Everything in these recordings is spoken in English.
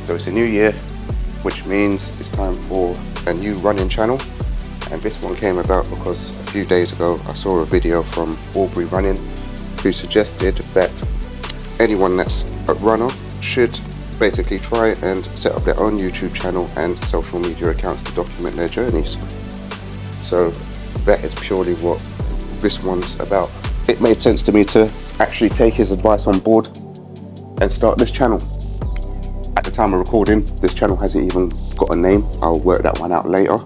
So it's a new year, which means it's time for a new running channel. And this one came about because a few days ago I saw a video from Aubrey Running who suggested that anyone that's a runner should basically try and set up their own YouTube channel and social media accounts to document their journeys. So that is purely what this one's about. It made sense to me to actually take his advice on board and start this channel. At the time of recording, this channel hasn't even got a name. I'll work that one out later.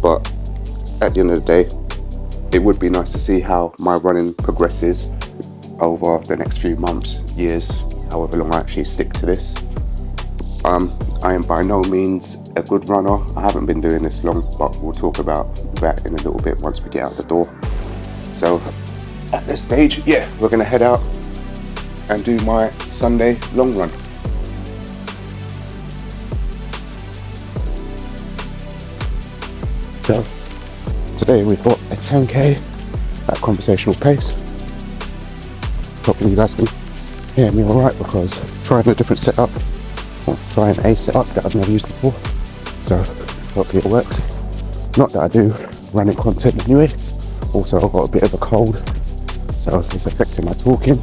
But at the end of the day, it would be nice to see how my running progresses over the next few months, years, however long I actually stick to this. I am by no means a good runner. I haven't been doing this long, but we'll talk about that in a little bit once we get out the door. So at this stage, yeah, we're gonna head out and do my Sunday long run. So today we've got a 10k at conversational pace. Hopefully you guys can hear me alright, because I'm trying a different setup, or trying a setup that I've never used before. So hopefully it works. Not that I do running content anyway. Also I've got a bit of a cold, so it's affecting my talking.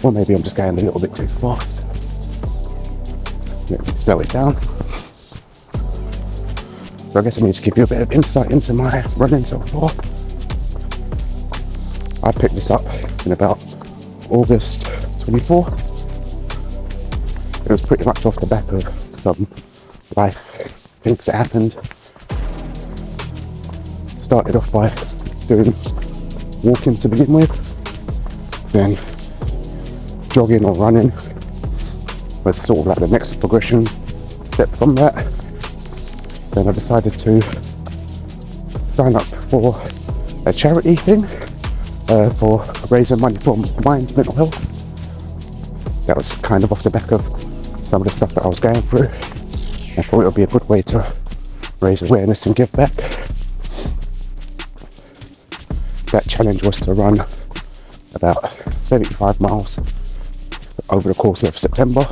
Or maybe I'm just going a little bit too fast. Let me slow it down. So I guess I need to give you a bit of insight into my running so far. I picked this up in about August 24. It was pretty much off the back of some life things that happened. Started off by doing walking to begin with, then jogging or running was sort of like the next progression step from that. Then I decided to sign up for a charity thing for raising money for Mind Mental Health. That was kind of off the back of some of the stuff that I was going through. I thought it would be a good way to raise awareness and give back. That challenge was to run about 75 miles over the course of September,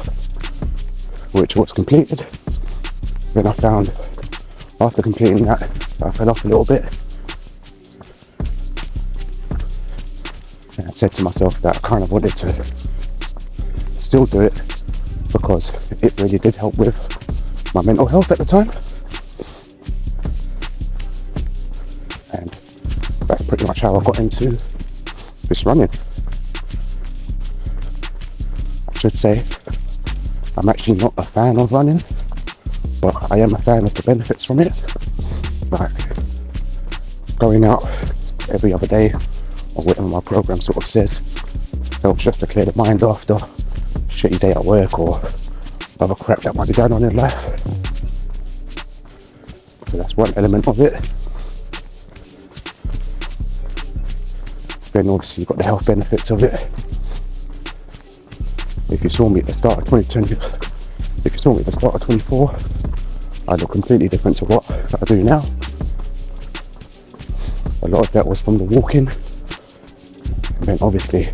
which was completed. Then I found, after completing that, I fell off a little bit. And I said to myself that I kind of wanted to still do it, because it really did help with my mental health at the time. And that's pretty much how I got into this running. I should say, I'm actually not a fan of running, but I am a fan of the benefits from it. Like going out every other day, or whatever my program sort of says, helps just to clear the mind after a shitty day at work or other crap that might be going on in life. So that's one element of it. Then obviously you've got the health benefits of it. If you saw me at the start of 2020, if you saw me at the start of 24, I look completely different to what I do now. A lot of that was from the walking, and then obviously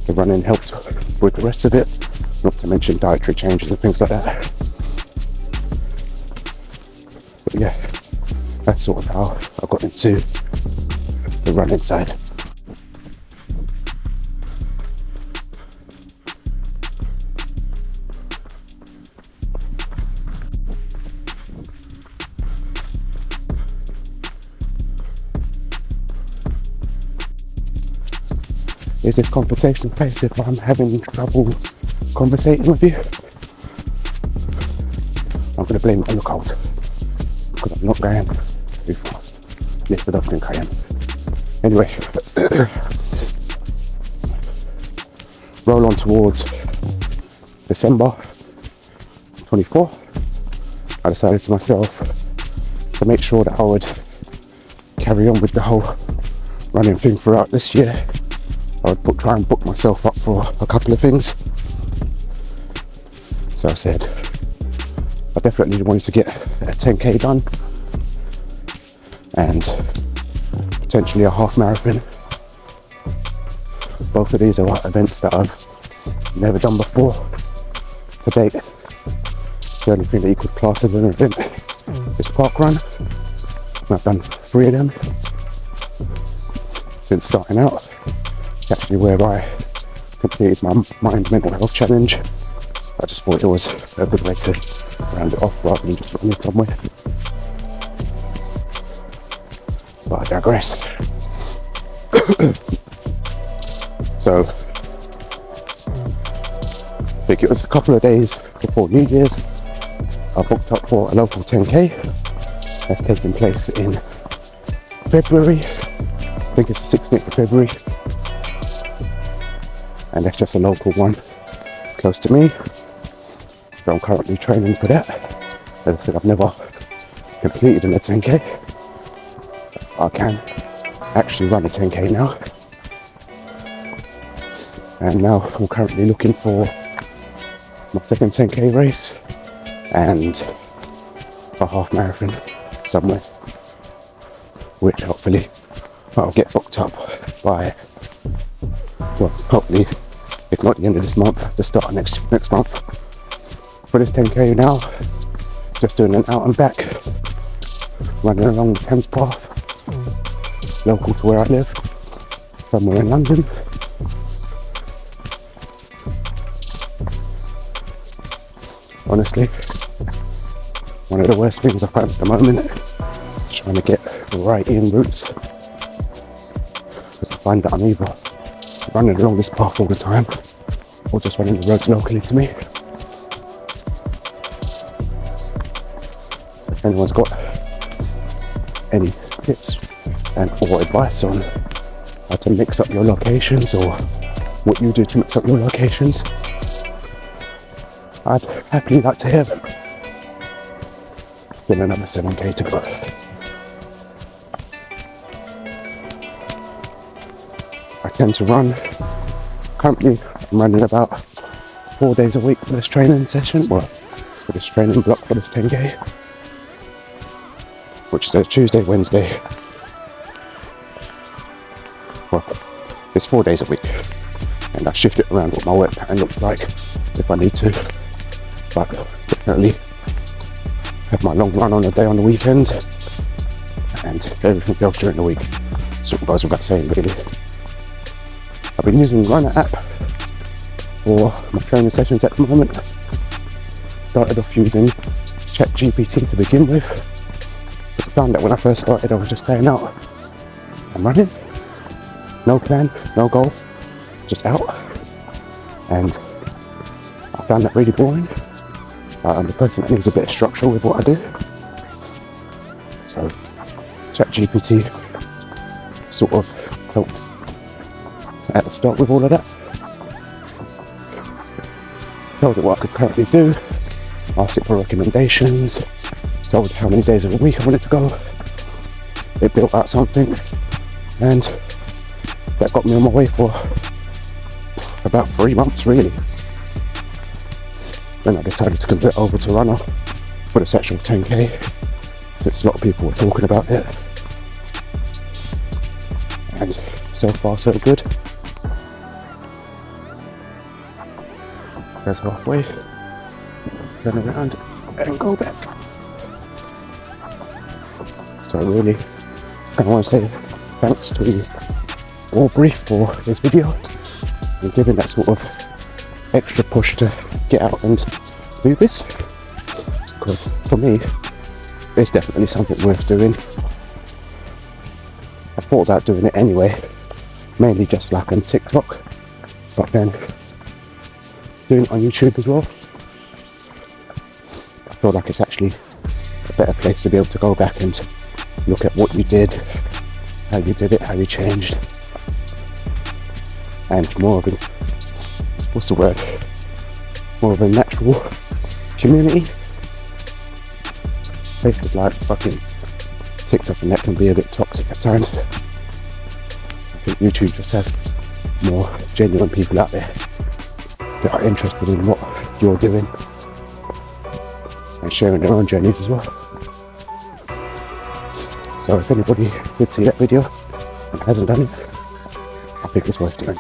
the running helped with the rest of it, not to mention dietary changes and things like that. But yeah, that's sort of how I got into the running side. Is this conversation place if I'm having trouble conversating with you? I'm going to blame it on the cold, because I'm not going too fast. Yes, I don't think I am. Anyway, roll on towards December 24. I decided to myself to make sure that I would carry on with the whole running thing throughout this year. I would try and book myself up for a couple of things. So I said, I definitely wanted to get a 10k done and potentially a half marathon. Both of these are events that I've never done before to date. The only thing that you could class as an event is park run. And I've done 3 of them since starting out. It's actually where I completed my mind mental health challenge. I just thought it was a good way to round it off rather than just running somewhere. But I digress. So, I think it was a couple of days before New Year's, I booked up for a local 10k that's taking place in February. I think it's the 16th of February. And that's just a local one close to me. So I'm currently training for that. As I said, I've never completed in a 10k. I can actually run a 10k now. And now I'm currently looking for my second 10k race and a half marathon somewhere, which hopefully I'll get booked up by, well, hopefully, if not the end of this month, the start of next month. For this 10k now, just doing an out and back, running along the Thames Path, local to where I live, somewhere in London. Honestly, one of the worst things I find at the moment is trying to get the right in routes, because I find that I'm either running along this path all the time or just running the roads locally to me. If anyone's got any tips and or advice on how to mix up your locations or what you do to mix up your locations, I'd happily like to hear them. Still another 7k to go. I tend to run, currently I'm running about 4 days a week for this training session, well, for this training block for this 10k, which is a Tuesday, Wednesday. Well, it's 4 days a week, and I shift it around what my work pattern looks like if I need to. But definitely have my long run on a day on the weekend, and everything else during the week. Sort of goes without saying, really. I've been using the Runner app for my training sessions at the moment. Started off using ChatGPT to begin with, because I found that when I first started I was just staying out and running. No plan, no goal, just out. And I found that really boring. I'm the person that needs a bit of structure with what I do. So ChatGPT sort of helped at the start with all of that. Told it what I could currently do, asked it for recommendations, told it how many days of the week I wanted to go. It built out something, and that got me on my way for about 3 months really. Then I decided to convert over to Runner for this actual 10k, since a lot of people were talking about it. And so far so good. There's halfway, turn around and go back. So really, I want to say thanks to Aubrey for this video and giving that sort of extra push to get out and do this, because for me it's definitely something worth doing. I thought about doing it anyway, mainly just like on TikTok, but then doing it on YouTube as well, I feel like it's actually a better place to be able to go back and look at what you did, how you did it, how you changed, and more of a, what's the word, more of a natural community. Places like fucking TikTok and that can be a bit toxic at times. I think YouTube just has more genuine people out there that are interested in what you're doing and sharing their own journeys as well. So if anybody did see that video and hasn't done it, I think it's worth doing.